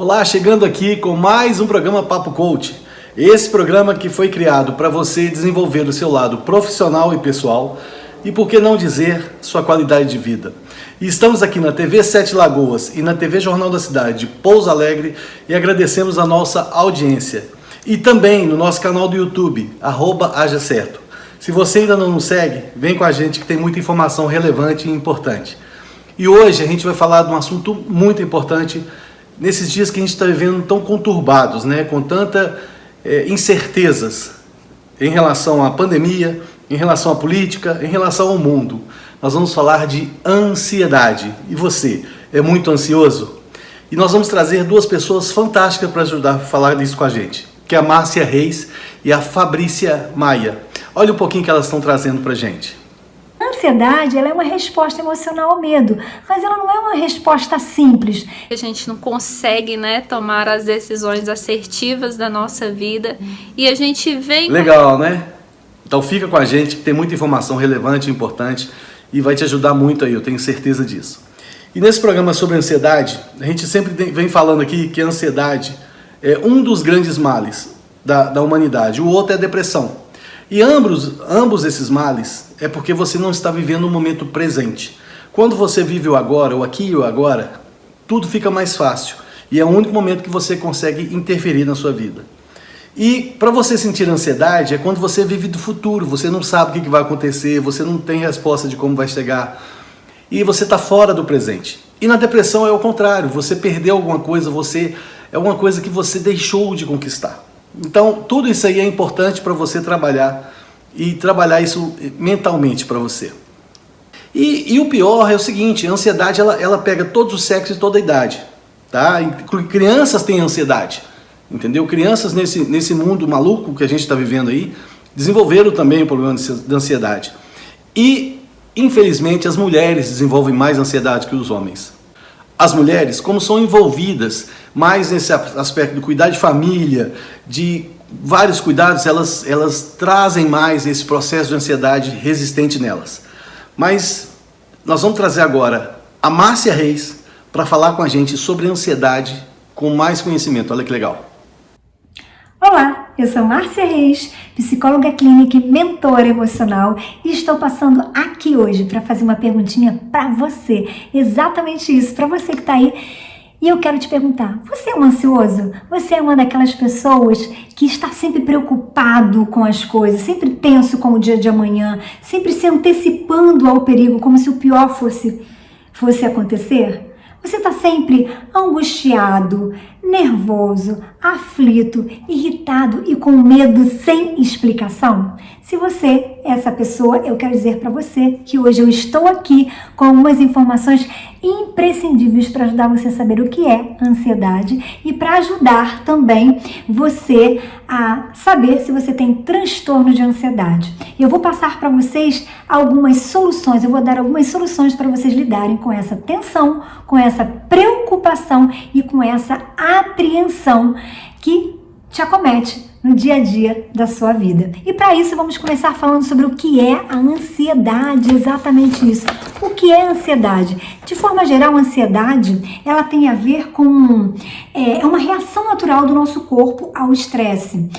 Olá, chegando aqui com mais um programa Papo Coach. Esse programa que foi criado para você desenvolver o seu lado profissional e pessoal e, por que não dizer, sua qualidade de vida. E estamos aqui na TV Sete Lagoas e na TV Jornal da Cidade de Pouso Alegre e agradecemos a nossa audiência. E também no nosso canal do YouTube, @ajacerto. Se você ainda não nos segue, vem com a gente que tem muita informação relevante e importante. E hoje a gente vai falar de um assunto muito importante nesses dias que a gente está vivendo tão conturbados, né? Com tanta incertezas em relação à pandemia, em relação à política, em relação ao mundo. Nós vamos falar de ansiedade. E você, é muito ansioso? E nós vamos trazer duas pessoas fantásticas para ajudar a falar disso com a gente, que é a Márcia Reis e a Fabrícia Maia. Olha um pouquinho que elas estão trazendo para a gente. A ansiedade, ela é uma resposta emocional ao medo, mas ela não é uma resposta simples. A gente não consegue, tomar as decisões assertivas da nossa vida e a gente vem... Legal, né? Então fica com a gente que tem muita informação relevante e importante e vai te ajudar muito aí, eu tenho certeza disso. E nesse programa sobre ansiedade, a gente sempre vem falando aqui que a ansiedade é um dos grandes males da humanidade, o outro é a depressão. E ambos esses males é porque você não está vivendo o momento presente. Quando você vive o agora, o aqui e o agora, tudo fica mais fácil. E é o único momento que você consegue interferir na sua vida. E para você sentir ansiedade é quando você vive do futuro, você não sabe o que vai acontecer, você não tem resposta de como vai chegar e você está fora do presente. E na depressão é o contrário, você perdeu alguma coisa, é alguma coisa que você deixou de conquistar. Então tudo isso aí é importante para você trabalhar e trabalhar isso mentalmente para você. E o pior é o seguinte, a ansiedade ela pega todos os sexos e toda a idade, tá? Crianças têm ansiedade. Entendeu? Crianças nesse mundo maluco que a gente está vivendo aí, desenvolveram também o problema da ansiedade. E, infelizmente, as mulheres desenvolvem mais ansiedade que os homens. As mulheres, como são envolvidas mais nesse aspecto de cuidar de família, de vários cuidados, elas trazem mais esse processo de ansiedade resistente nelas. Mas nós vamos trazer agora a Márcia Reis para falar com a gente sobre ansiedade com mais conhecimento. Olha que legal. Olá, eu sou Márcia Reis, psicóloga clínica e mentora emocional e estou passando aqui hoje para fazer uma perguntinha para você, exatamente isso, para você que está aí. E eu quero te perguntar, você é um ansioso? Você é uma daquelas pessoas que está sempre preocupado com as coisas, sempre tenso com o dia de amanhã, sempre se antecipando ao perigo como se o pior fosse acontecer? Você está sempre angustiado, nervoso, aflito, irritado e com medo sem explicação? Se você é essa pessoa, eu quero dizer para você que hoje eu estou aqui com algumas informações imprescindíveis para ajudar você a saber o que é ansiedade e para ajudar também você a saber se você tem transtorno de ansiedade. Eu vou passar para vocês algumas soluções, eu vou dar algumas soluções para vocês lidarem com essa tensão, com essa preocupação e com essa apreensão que te acomete no dia a dia da sua vida. E para isso vamos começar falando sobre o que é a ansiedade, exatamente isso. O que é ansiedade? De forma geral, a ansiedade, ela tem a ver com uma reação natural do nosso corpo ao estresse.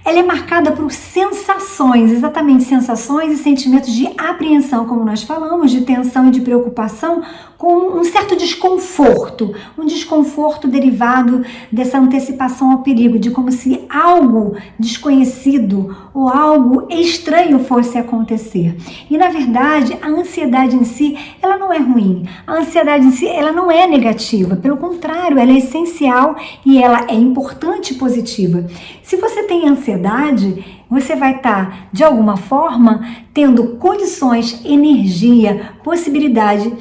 Ela é marcada por sensações, exatamente sensações e sentimentos de apreensão, como nós falamos, de tensão e de preocupação, com um certo desconforto, um desconforto derivado dessa antecipação ao perigo, de como se algo desconhecido ou algo estranho fosse acontecer. E na verdade, a ansiedade em si, ela não é ruim. A ansiedade em si, ela não é negativa. Pelo contrário, ela é essencial e ela é importante e positiva. Se você tem ansiedade, você vai estar, de alguma forma, tendo condições, energia, possibilidade,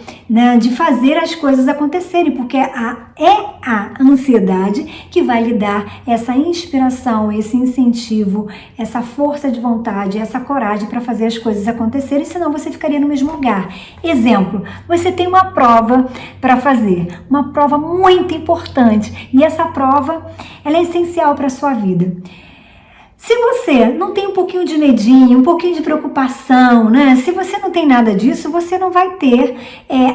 de fazer as coisas acontecerem, porque é a ansiedade que vai lhe dar essa inspiração, esse incentivo, essa força de vontade, essa coragem para fazer as coisas acontecerem, senão você ficaria no mesmo lugar. Exemplo, você tem uma prova para fazer, uma prova muito importante, e essa prova ela é essencial para a sua vida. Se você não tem um pouquinho de medinho, um pouquinho de preocupação, né? Se você não tem nada disso, você não vai ter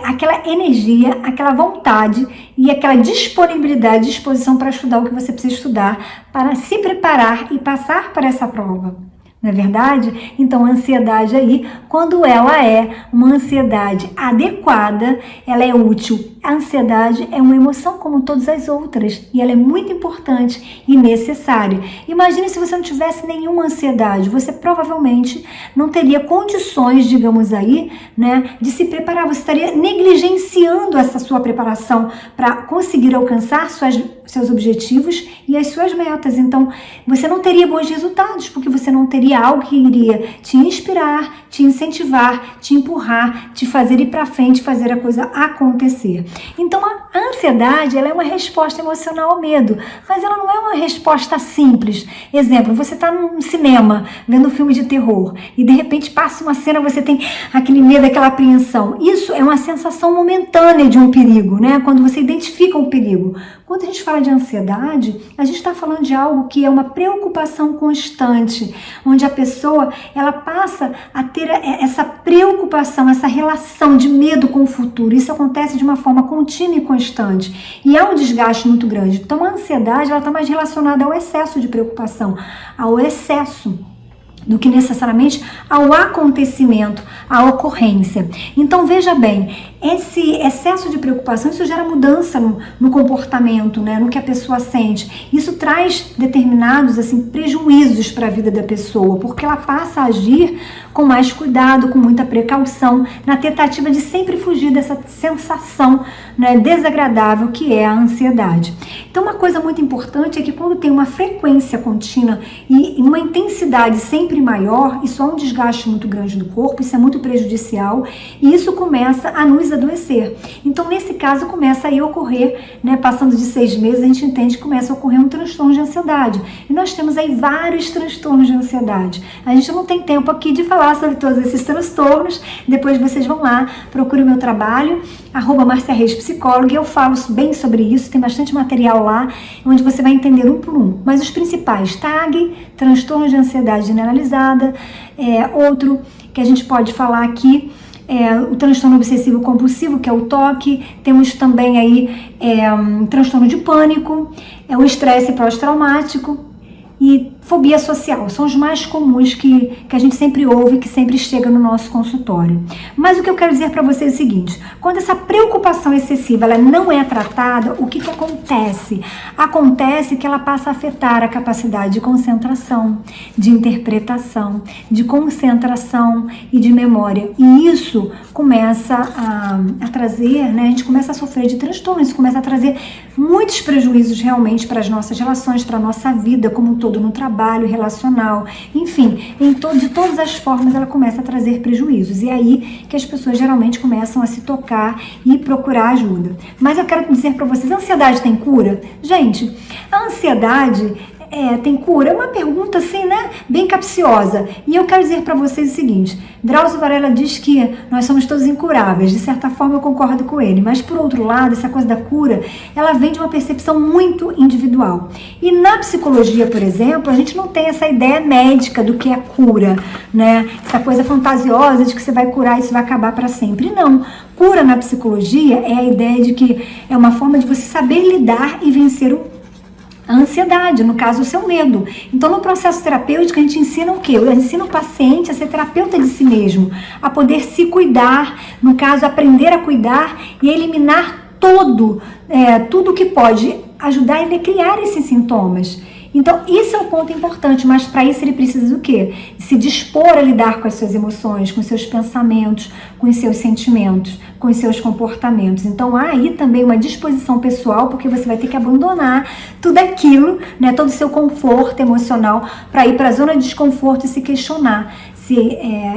aquela energia, aquela vontade e aquela disponibilidade, disposição para estudar o que você precisa estudar, para se preparar e passar para essa prova. Não é verdade? Então a ansiedade aí, quando ela é uma ansiedade adequada, ela é útil. A ansiedade é uma emoção como todas as outras e ela é muito importante e necessária. Imagine se você não tivesse nenhuma ansiedade, você provavelmente não teria condições, digamos aí, né, de se preparar. Você estaria negligenciando essa sua preparação para conseguir alcançar seus objetivos e as suas metas. Então, você não teria bons resultados, porque você não teria algo que iria te inspirar, te incentivar, te empurrar, te fazer ir para frente, fazer a coisa acontecer. Então, a ansiedade, ela é uma resposta emocional ao medo, mas ela não é uma resposta simples. Exemplo, você está num cinema, vendo um filme de terror, e de repente passa uma cena, você tem aquele medo, aquela apreensão. Isso é uma sensação momentânea de um perigo, né? Quando você identifica um perigo. Quando a gente fala de ansiedade, a gente está falando de algo que é uma preocupação constante, onde a pessoa, ela passa a ter essa preocupação, essa relação de medo com o futuro. Isso acontece de uma forma contínua e constante. E há um desgaste muito grande. Então, a ansiedade, ela está mais relacionada ao excesso de preocupação, ao excesso, do que necessariamente ao acontecimento, à ocorrência. Então, veja bem, esse excesso de preocupação, isso gera mudança no comportamento, né, no que a pessoa sente. Isso traz determinados prejuízos para a vida da pessoa, porque ela passa a agir com mais cuidado, com muita precaução, na tentativa de sempre fugir dessa sensação, né, desagradável que é a ansiedade. Então, uma coisa muito importante é que quando tem uma frequência contínua e uma intensidade sempre maior, isso há um desgaste muito grande do corpo, isso é muito prejudicial e isso começa a nos adoecer. Então, nesse caso, começa aí a ocorrer, né, passando de 6 meses, a gente entende que começa a ocorrer um transtorno de ansiedade. E nós temos aí vários transtornos de ansiedade. A gente não tem tempo aqui de falar sobre todos esses transtornos, depois vocês vão lá, procurem o meu trabalho, @MarciaReisPsicóloga, e eu falo bem sobre isso, tem bastante material lá, onde você vai entender um por um. Mas os principais, TAG, transtorno de ansiedade generalizada, outro que a gente pode falar aqui, o transtorno obsessivo compulsivo, que é o TOC, temos também aí transtorno de pânico, o estresse pós-traumático e fobia social, são os mais comuns que a gente sempre ouve, que sempre chega no nosso consultório. Mas o que eu quero dizer para vocês é o seguinte, quando essa preocupação excessiva ela não é tratada, o que acontece? Acontece que ela passa a afetar a capacidade de concentração, de interpretação, de concentração e de memória. E isso começa a trazer, né, a gente começa a sofrer de transtornos, isso começa a trazer muitos prejuízos realmente para as nossas relações, para a nossa vida como um todo, no trabalho, relacional, enfim, de todas as formas ela começa a trazer prejuízos. E é aí que as pessoas geralmente começam a se tocar e procurar ajuda. Mas eu quero dizer para vocês, a ansiedade tem cura? Gente, a ansiedade tem cura? É uma pergunta assim, né, bem capciosa. E eu quero dizer para vocês o seguinte, Drauzio Varela diz que nós somos todos incuráveis, de certa forma eu concordo com ele, mas por outro lado, essa coisa da cura, ela vem de uma percepção muito individual. E na psicologia, por exemplo, a gente não tem essa ideia médica do que é cura, né, essa coisa fantasiosa de que você vai curar e isso vai acabar para sempre. Não. Cura na psicologia é a ideia de que é uma forma de você saber lidar e vencer a ansiedade, no caso o seu medo. Então no processo terapêutico a gente ensina o quê? Eu ensino o paciente a ser terapeuta de si mesmo, a poder se cuidar, no caso aprender a cuidar e eliminar tudo que pode ajudar ele a criar esses sintomas. Então, isso é um ponto importante, mas para isso ele precisa do quê? Se dispor a lidar com as suas emoções, com os seus pensamentos, com os seus sentimentos, com os seus comportamentos. Então, há aí também uma disposição pessoal, porque você vai ter que abandonar tudo aquilo, né, todo o seu conforto emocional, para ir para a zona de desconforto e se questionar.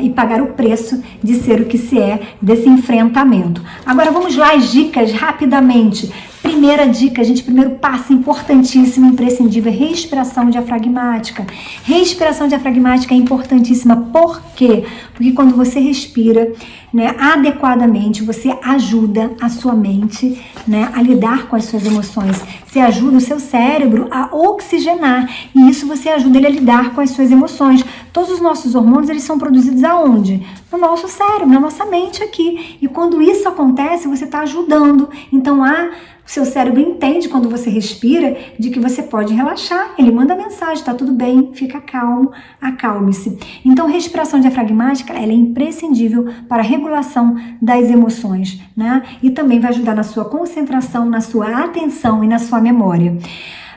E pagar o preço de ser o que se é desse enfrentamento. Agora vamos lá, as dicas rapidamente. Primeira dica, gente, primeiro passo importantíssimo, imprescindível, é respiração diafragmática. Respiração diafragmática é importantíssima. Por quê? Porque quando você respira, né, adequadamente, você ajuda a sua mente, né, a lidar com as suas emoções. Você ajuda o seu cérebro a oxigenar e isso você ajuda ele a lidar com as suas emoções. Todos os nossos hormônios, eles são produzidos aonde? No nosso cérebro, na nossa mente aqui. E quando isso acontece, você está ajudando. Então, o seu cérebro entende quando você respira de que você pode relaxar. Ele manda mensagem, tá tudo bem, fica calmo, acalme-se. Então, respiração diafragmática, ela é imprescindível para a regulação das emoções, né? E também vai ajudar na sua concentração, na sua atenção e na sua memória.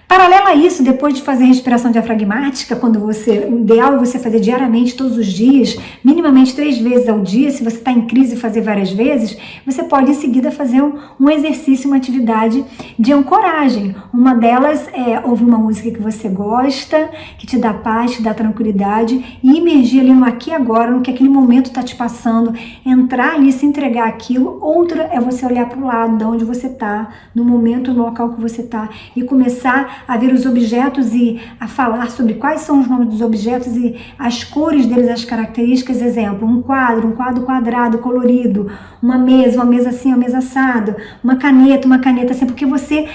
Paralelo a isso, depois de fazer respiração diafragmática, o ideal é você fazer diariamente, todos os dias, minimamente 3 vezes ao dia. Se você está em crise, fazer várias vezes, você pode em seguida fazer um exercício, uma atividade de ancoragem. Uma delas é ouvir uma música que você gosta, que te dá paz, te dá tranquilidade e imergir ali no aqui e agora, no que aquele momento está te passando, entrar ali, se entregar aquilo. Outra é você olhar para o lado, de onde você está, no momento, no local que você está e começar a ver os objetos e a falar sobre quais são os nomes dos objetos e as cores deles, as características. Exemplo, um quadro quadrado, colorido, uma mesa assim, uma mesa assada, uma caneta assim, porque você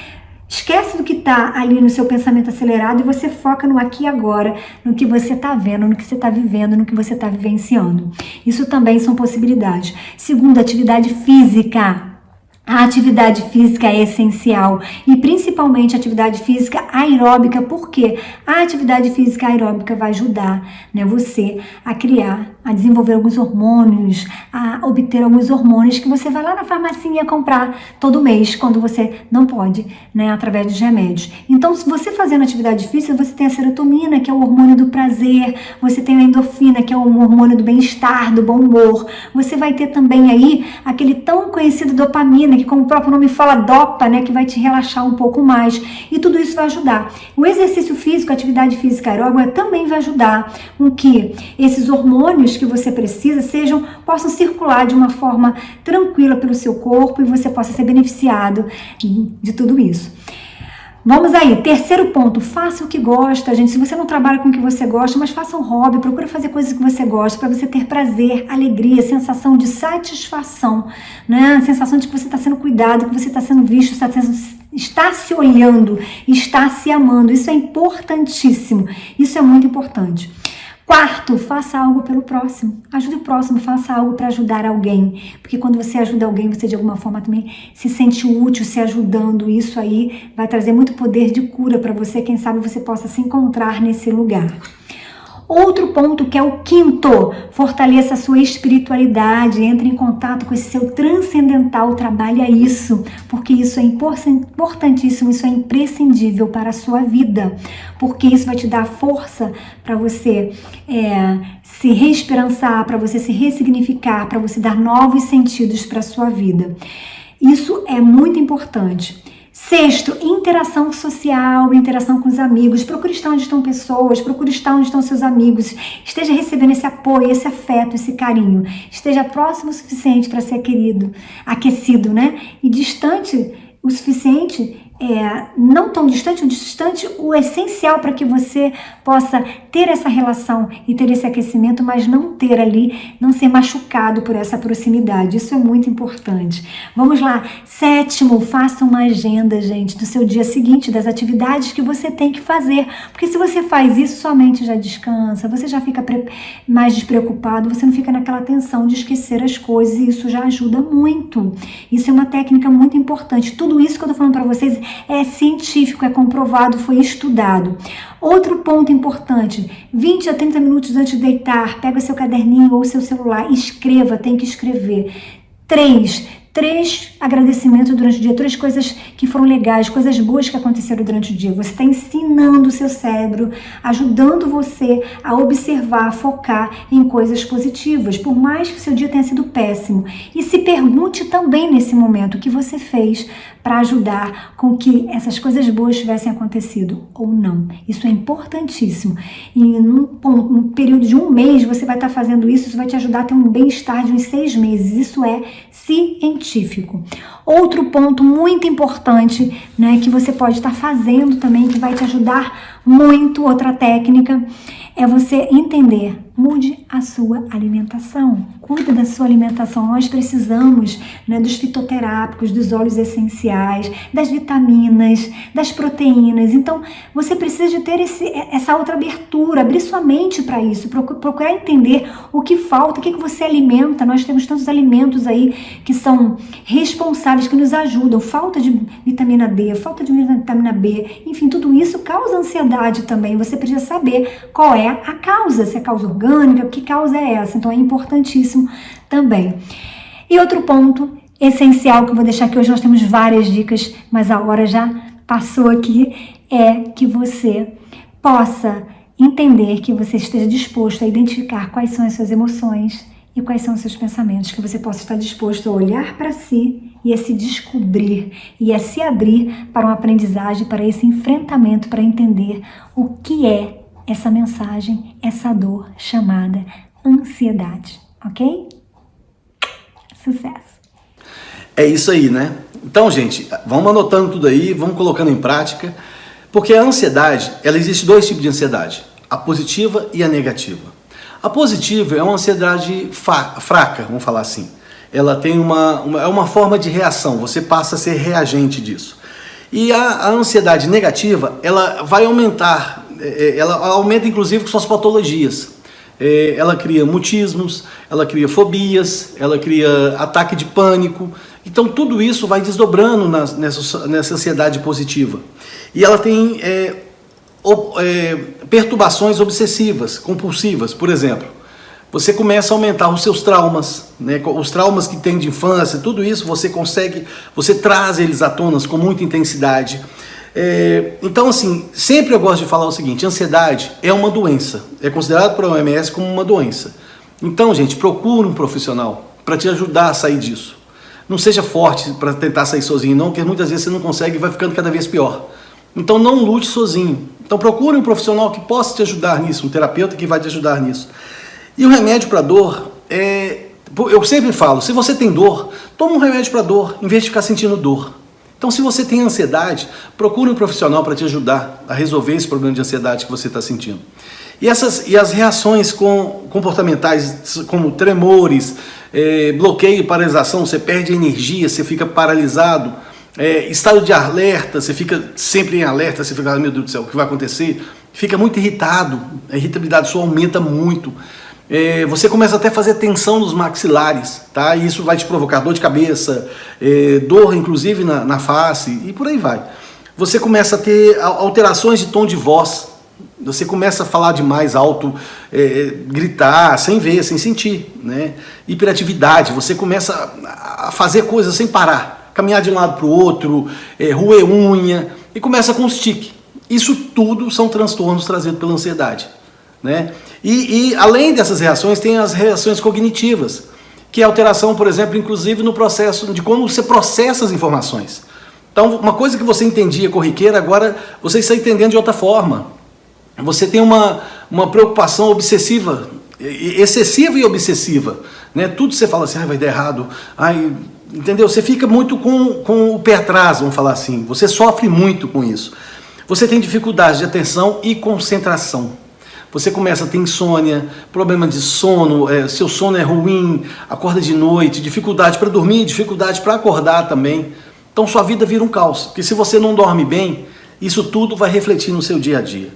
esquece do que está ali no seu pensamento acelerado e você foca no aqui e agora, no que você está vendo, no que você está vivendo, no que você está vivenciando. Isso também são possibilidades. Segundo, atividade física. A atividade física é essencial e principalmente a atividade física aeróbica, porque a atividade física aeróbica vai ajudar, né, você a criar, a desenvolver alguns hormônios, a obter alguns hormônios que você vai lá na farmacinha comprar todo mês, quando você não pode, né, através dos remédios. Então, se você fazendo atividade física, você tem a serotonina, que é o hormônio do prazer, você tem a endorfina, que é o hormônio do bem-estar, do bom humor, você vai ter também aí aquele tão conhecido dopamina, que como o próprio nome fala, dopa, né, que vai te relaxar um pouco mais, e tudo isso vai ajudar. O exercício físico, a atividade física aeróbica também vai ajudar com que esses hormônios que você precisa possam circular de uma forma tranquila pelo seu corpo e você possa ser beneficiado de tudo isso. Vamos aí, terceiro ponto, faça o que gosta, gente. Se você não trabalha com o que você gosta, mas faça um hobby, procure fazer coisas que você gosta, para você ter prazer, alegria, sensação de satisfação, né? Sensação de que você está sendo cuidado, que você está sendo visto, está se olhando, está se amando. Isso é importantíssimo, isso é muito importante. Quarto, faça algo pelo próximo. Ajude o próximo, faça algo para ajudar alguém. Porque quando você ajuda alguém, você de alguma forma também se sente útil, se ajudando. Isso aí vai trazer muito poder de cura para você. Quem sabe você possa se encontrar nesse lugar. Outro ponto, que é o quinto, fortaleça a sua espiritualidade, entre em contato com esse seu transcendental, trabalha isso, porque isso é importantíssimo, isso é imprescindível para a sua vida, porque isso vai te dar força para você se reesperançar, para você se ressignificar, para você dar novos sentidos para a sua vida. Isso é muito importante. Sexto, interação social, interação com os amigos. Procure estar onde estão pessoas, procure estar onde estão seus amigos. Esteja recebendo esse apoio, esse afeto, esse carinho. Esteja próximo o suficiente para ser aquecido, né? E distante o suficiente, não tão distante, o essencial para que você possa ter essa relação e ter esse aquecimento, mas não ser machucado por essa proximidade. Isso é muito importante. Vamos lá. Sétimo, faça uma agenda, gente, do seu dia seguinte, das atividades que você tem que fazer. Porque se você faz isso, sua mente já descansa, você já fica mais despreocupado, você não fica naquela tensão de esquecer as coisas e isso já ajuda muito. Isso é uma técnica muito importante. Tudo isso que eu tô falando para vocês é científico, é comprovado, foi estudado. Outro ponto importante, 20 a 30 minutos antes de deitar, pega seu caderninho ou seu celular, escreva, tem que escrever. 3 agradecimentos durante o dia, 3 coisas que foram legais, coisas boas que aconteceram durante o dia. Você está ensinando o seu cérebro, ajudando você a observar, a focar em coisas positivas, por mais que o seu dia tenha sido péssimo. E se pergunte também nesse momento o que você fez para ajudar com que essas coisas boas tivessem acontecido ou não. Isso é importantíssimo. E num período de 1 mês você vai estar fazendo isso, isso vai te ajudar a ter um bem-estar de uns 6 meses. Isso é científico. científico. Outro ponto muito importante, né, que você pode estar fazendo também, que vai te ajudar muito, outra técnica, é você entender, mude a sua alimentação, cuide da sua alimentação. Nós precisamos, né, dos fitoterápicos, dos óleos essenciais, das vitaminas, das proteínas. Então, você precisa de ter essa outra abertura, abrir sua mente para isso, procurar entender o que falta, o que você alimenta. Nós temos tantos alimentos aí que são responsáveis, que nos ajudam. Falta de vitamina D, falta de vitamina B, enfim, tudo isso causa ansiedade também. Você precisa saber qual é a causa, se é causa orgânica, que causa é essa. Então é importantíssimo também. E outro ponto essencial que eu vou deixar aqui hoje, nós temos várias dicas, mas a hora já passou aqui, é que você possa entender, que você esteja disposto a identificar quais são as suas emoções e quais são os seus pensamentos, que você possa estar disposto a olhar para si e a se descobrir e a se abrir para uma aprendizagem, para esse enfrentamento, para entender o que é essa mensagem, essa dor chamada ansiedade, ok? Sucesso! É isso aí, né? Então, gente, vamos anotando tudo aí, vamos colocando em prática, porque a ansiedade, ela existe dois tipos de ansiedade, a positiva e a negativa. A positiva é uma ansiedade fraca, vamos falar assim. Ela tem uma forma de reação, você passa a ser reagente disso. E a ansiedade negativa, ela vai aumentar, ela aumenta inclusive com suas patologias. Ela cria mutismos, ela cria fobias, ela cria ataque de pânico. Então tudo isso vai desdobrando nessa ansiedade positiva. E ela tem perturbações obsessivas, compulsivas, por exemplo. Você começa a aumentar os seus traumas, né? Os traumas que tem de infância, tudo isso você traz eles à tona com muita intensidade. Então, assim, sempre eu gosto de falar o seguinte: ansiedade é uma doença, é considerado pela OMS como uma doença. Então, gente, procure um profissional para te ajudar a sair disso. Não seja forte para tentar sair sozinho, não, porque muitas vezes você não consegue e vai ficando cada vez pior. Então, não lute sozinho. Então, procure um profissional que possa te ajudar nisso, um terapeuta que vai te ajudar nisso. E o remédio para dor, eu sempre falo, se você tem dor, toma um remédio para dor, em vez de ficar sentindo dor. Então, se você tem ansiedade, procure um profissional para te ajudar a resolver esse problema de ansiedade que você está sentindo. E as reações comportamentais, como tremores, bloqueio e paralisação, você perde energia, você fica paralisado, estado de alerta, você fica sempre em alerta, você fica, meu Deus do céu, o que vai acontecer? Fica muito irritado, a irritabilidade sua aumenta muito. Você começa até a fazer tensão nos maxilares, tá? E isso vai te provocar dor de cabeça, dor inclusive na face e por aí vai. Você começa a ter alterações de tom de voz, você começa a falar de mais alto, gritar, sem ver, sem sentir, né? Hiperatividade, você começa a fazer coisas sem parar, caminhar de um lado para o outro, roer unha e começa com os tiques. Isso tudo são transtornos trazidos pela ansiedade, né? E além dessas reações, tem as reações cognitivas, que é alteração, por exemplo, inclusive no processo de como você processa as informações. Então, uma coisa que você entendia corriqueira, agora você está entendendo de outra forma. Você tem uma preocupação obsessiva, excessiva e obsessiva, né? Tudo você fala assim, vai dar errado, entendeu? Você fica muito com o pé atrás, vamos falar assim. Você sofre muito com isso. Você tem dificuldade de atenção e concentração. Você começa a ter insônia, problema de sono, seu sono é ruim, acorda de noite, dificuldade para dormir, dificuldade para acordar também. Então sua vida vira um caos, porque se você não dorme bem, isso tudo vai refletir no seu dia a dia.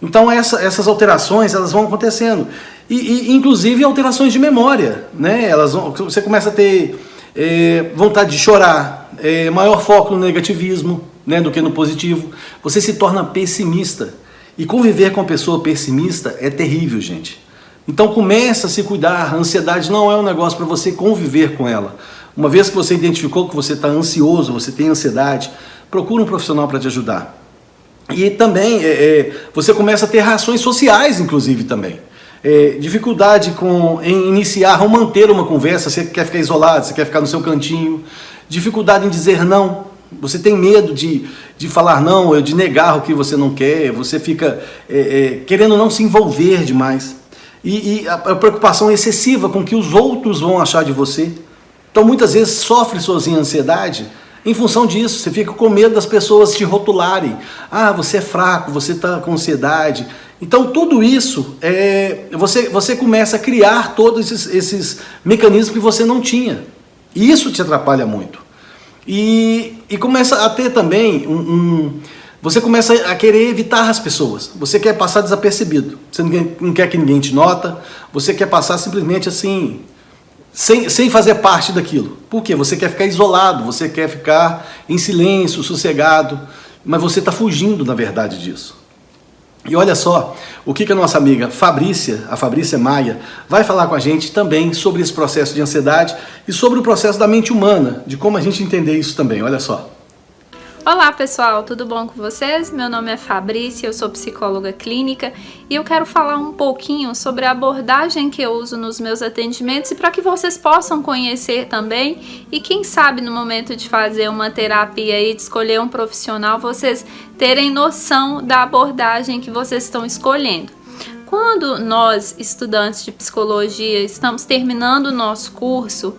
Então essas alterações, elas vão acontecendo. E inclusive alterações de memória, né? Você começa a ter vontade de chorar, maior foco no negativismo, né, do que no positivo. Você se torna pessimista. E conviver com uma pessoa pessimista é terrível, gente. Então começa a se cuidar. A ansiedade não é um negócio para você conviver com ela. Uma vez que você identificou que você está ansioso, você tem ansiedade, procura um profissional para te ajudar. E também você começa a ter reações sociais, inclusive, também. Dificuldade em iniciar ou manter uma conversa, você quer ficar isolado, você quer ficar no seu cantinho. Dificuldade em dizer não. Você tem medo de falar não, de negar o que você não quer, você fica querendo não se envolver demais. E a preocupação excessiva com o que os outros vão achar de você. Então muitas vezes sofre sozinho a ansiedade em função disso. Você fica com medo das pessoas te rotularem. Ah, você é fraco, você está com ansiedade. Então tudo isso, você começa a criar todos esses mecanismos que você não tinha. E isso te atrapalha muito. E começa a ter também você começa a querer evitar as pessoas. Você quer passar desapercebido. Você não quer que ninguém te nota. Você quer passar simplesmente assim, sem fazer parte daquilo. Por quê? Você quer ficar isolado, você quer ficar em silêncio, sossegado, mas você está fugindo, na verdade, disso. E olha só, o que a nossa amiga a Fabrícia Maia, vai falar com a gente também sobre esse processo de ansiedade e sobre o processo da mente humana, de como a gente entender isso também. Olha só. Olá pessoal, tudo bom com vocês? Meu nome é Fabrícia, eu sou psicóloga clínica e eu quero falar um pouquinho sobre a abordagem que eu uso nos meus atendimentos e para que vocês possam conhecer também e quem sabe no momento de fazer uma terapia e de escolher um profissional, vocês terem noção da abordagem que vocês estão escolhendo. Quando nós, estudantes de psicologia, estamos terminando o nosso curso,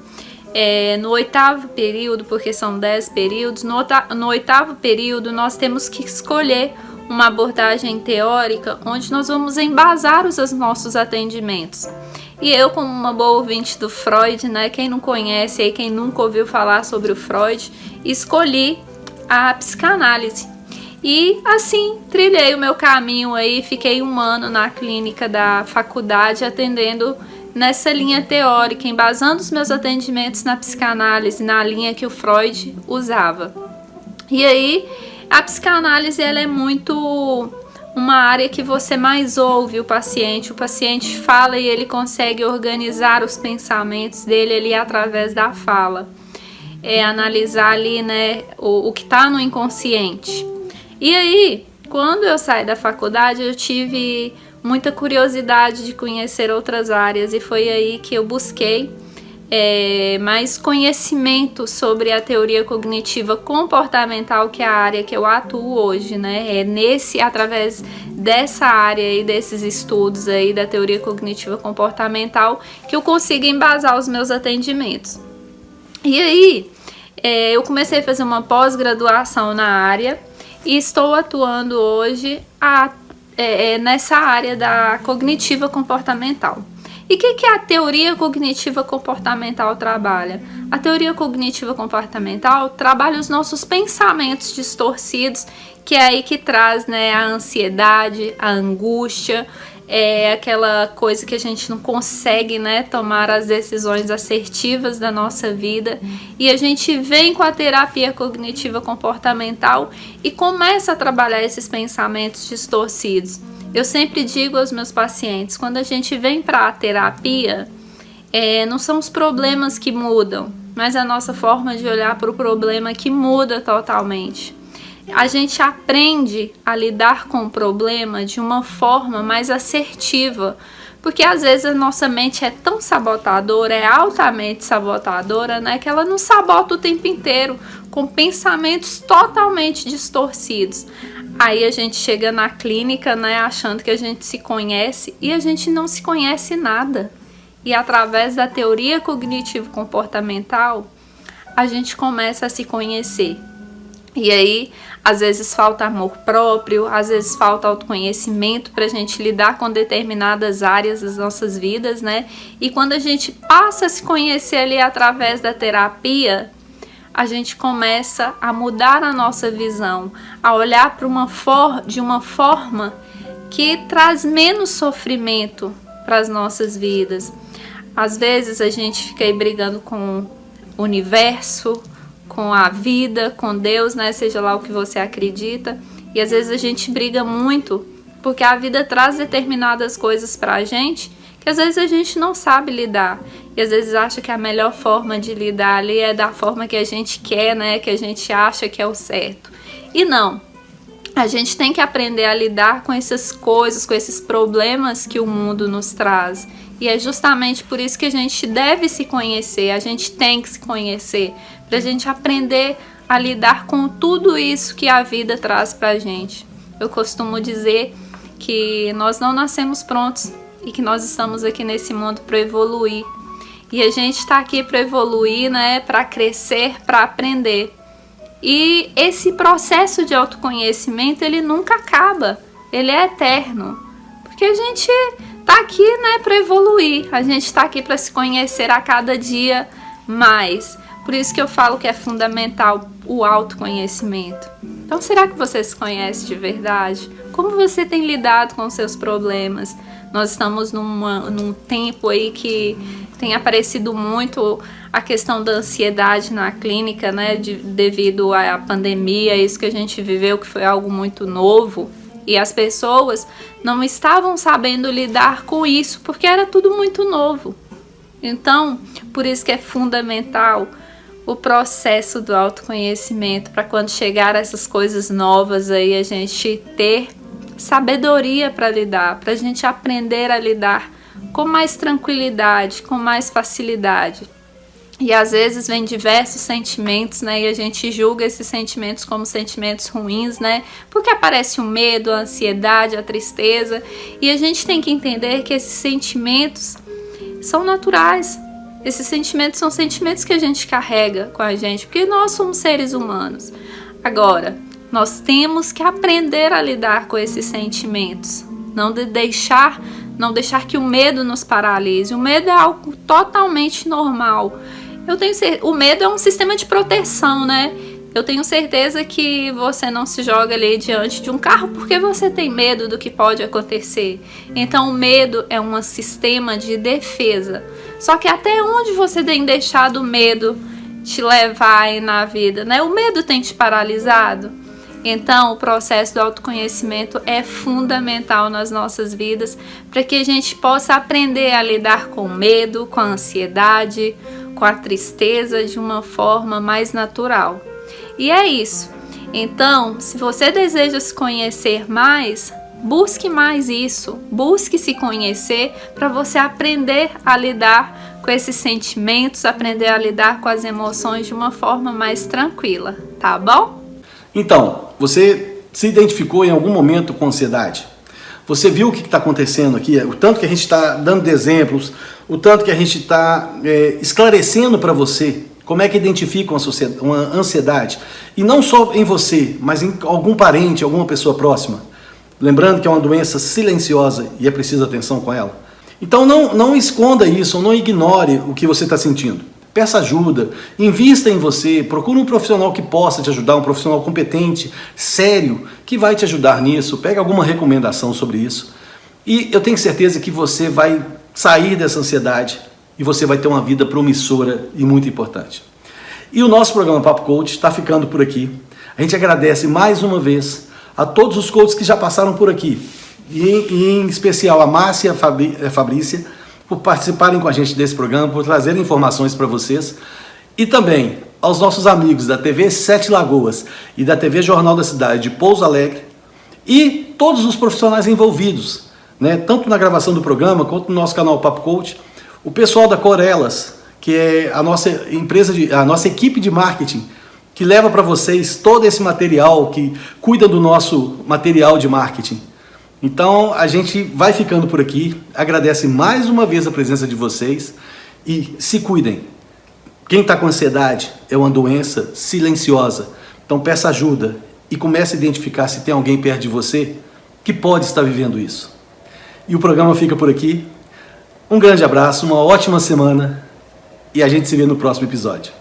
no 8º período, porque são 10 períodos, no 8º período nós temos que escolher uma abordagem teórica onde nós vamos embasar os nossos atendimentos. E eu, como uma boa ouvinte do Freud, né, quem não conhece e quem nunca ouviu falar sobre o Freud, escolhi a psicanálise. E assim, trilhei o meu caminho aí, fiquei 1 ano na clínica da faculdade atendendo nessa linha teórica, embasando os meus atendimentos na psicanálise, na linha que o Freud usava. E aí, a psicanálise ela é muito uma área que você mais ouve o paciente fala e ele consegue organizar os pensamentos dele ali através da fala. Analisar ali, né, o que está no inconsciente. E aí, quando eu saí da faculdade, eu tive muita curiosidade de conhecer outras áreas e foi aí que eu busquei mais conhecimento sobre a teoria cognitiva comportamental, que é a área que eu atuo hoje, né? Através dessa área e desses estudos aí da teoria cognitiva comportamental que eu consigo embasar os meus atendimentos. E aí, eu comecei a fazer uma pós-graduação na área e estou atuando hoje nessa área da cognitiva comportamental. E o que a teoria cognitiva comportamental trabalha? A teoria cognitiva comportamental trabalha os nossos pensamentos distorcidos, que é aí que traz, né, a ansiedade, a angústia, aquela coisa que a gente não consegue, né, tomar as decisões assertivas da nossa vida. E a gente vem com a terapia cognitiva comportamental e começa a trabalhar esses pensamentos distorcidos. Eu sempre digo aos meus pacientes, quando a gente vem para a terapia, não são os problemas que mudam, mas a nossa forma de olhar para o problema que muda totalmente. A gente aprende a lidar com o problema de uma forma mais assertiva, porque às vezes a nossa mente é tão sabotadora, é altamente sabotadora, né, que ela nos sabota o tempo inteiro com pensamentos totalmente distorcidos. Aí a gente chega na clínica, né, achando que a gente se conhece e a gente não se conhece nada. E através da teoria cognitivo-comportamental, a gente começa a se conhecer. E aí, às vezes falta amor próprio, às vezes falta autoconhecimento para a gente lidar com determinadas áreas das nossas vidas, né? E quando a gente passa a se conhecer ali através da terapia, a gente começa a mudar a nossa visão, a olhar de uma forma que traz menos sofrimento para as nossas vidas. Às vezes a gente fica aí brigando com o universo, com a vida, com Deus, né? Seja lá o que você acredita. E às vezes a gente briga muito porque a vida traz determinadas coisas pra gente que às vezes a gente não sabe lidar. E às vezes acha que a melhor forma de lidar ali é da forma que a gente quer, né? Que a gente acha que é o certo. E não. A gente tem que aprender a lidar com essas coisas, com esses problemas que o mundo nos traz. E é justamente por isso que a gente deve se conhecer, a gente tem que se conhecer, para a gente aprender a lidar com tudo isso que a vida traz para a gente. Eu costumo dizer que nós não nascemos prontos e que nós estamos aqui nesse mundo para evoluir. E a gente está aqui para evoluir, né? Para crescer, para aprender. E esse processo de autoconhecimento, ele nunca acaba, ele é eterno. Porque a gente tá aqui, né, para evoluir, a gente tá aqui para se conhecer a cada dia mais. Por isso que eu falo que é fundamental o autoconhecimento. Então, será que você se conhece de verdade? Como você tem lidado com os seus problemas? Nós estamos num tempo aí que tem aparecido muito a questão da ansiedade na clínica, né, devido à pandemia, isso que a gente viveu, que foi algo muito novo. E as pessoas não estavam sabendo lidar com isso, porque era tudo muito novo. Então, por isso que é fundamental o processo do autoconhecimento, para quando chegar essas coisas novas aí, a gente ter sabedoria para lidar, para a gente aprender a lidar com mais tranquilidade, com mais facilidade. E às vezes vem diversos sentimentos, né? E a gente julga esses sentimentos como sentimentos ruins, né? Porque aparece o medo, a ansiedade, a tristeza. E a gente tem que entender que esses sentimentos são naturais. Esses sentimentos são sentimentos que a gente carrega com a gente, porque nós somos seres humanos. Agora, nós temos que aprender a lidar com esses sentimentos. Não deixar que o medo nos paralise. O medo é algo totalmente normal. O medo é um sistema de proteção, né? Eu tenho certeza que você não se joga ali diante de um carro porque você tem medo do que pode acontecer. Então, o medo é um sistema de defesa. Só que até onde você tem deixado o medo te levar aí na vida, né? O medo tem te paralisado? Então, o processo do autoconhecimento é fundamental nas nossas vidas para que a gente possa aprender a lidar com o medo, com a ansiedade, com a tristeza de uma forma mais natural. E é isso. Então, se você deseja se conhecer mais, busque mais isso. Busque se conhecer para você aprender a lidar com esses sentimentos, aprender a lidar com as emoções de uma forma mais tranquila, tá bom? Então, você se identificou em algum momento com ansiedade? Você viu o que está acontecendo aqui? O tanto que a gente está dando de exemplos, o tanto que a gente está esclarecendo para você como é que identifica uma ansiedade. E não só em você, mas em algum parente, alguma pessoa próxima. Lembrando que é uma doença silenciosa e é preciso atenção com ela. Então não esconda isso, não ignore o que você está sentindo. Peça ajuda, invista em você, procure um profissional que possa te ajudar, um profissional competente, sério, que vai te ajudar nisso. Pega alguma recomendação sobre isso. E eu tenho certeza que você vai sair dessa ansiedade e você vai ter uma vida promissora e muito importante. E o nosso programa Papo Coach está ficando por aqui. A gente agradece mais uma vez a todos os coaches que já passaram por aqui. E em especial a Márcia e a Fabrícia, por participarem com a gente desse programa, por trazerem informações para vocês. E também aos nossos amigos da TV Sete Lagoas e da TV Jornal da Cidade de Pouso Alegre e todos os profissionais envolvidos, né, tanto na gravação do programa quanto no nosso canal Papo Coach, o pessoal da Corelas, que é a nossa a nossa equipe de marketing, que leva para vocês todo esse material, que cuida do nosso material de marketing. Então, a gente vai ficando por aqui, agradece mais uma vez a presença de vocês e se cuidem. Quem está com ansiedade é uma doença silenciosa, então peça ajuda e comece a identificar se tem alguém perto de você que pode estar vivendo isso. E o programa fica por aqui. Um grande abraço, uma ótima semana e a gente se vê no próximo episódio.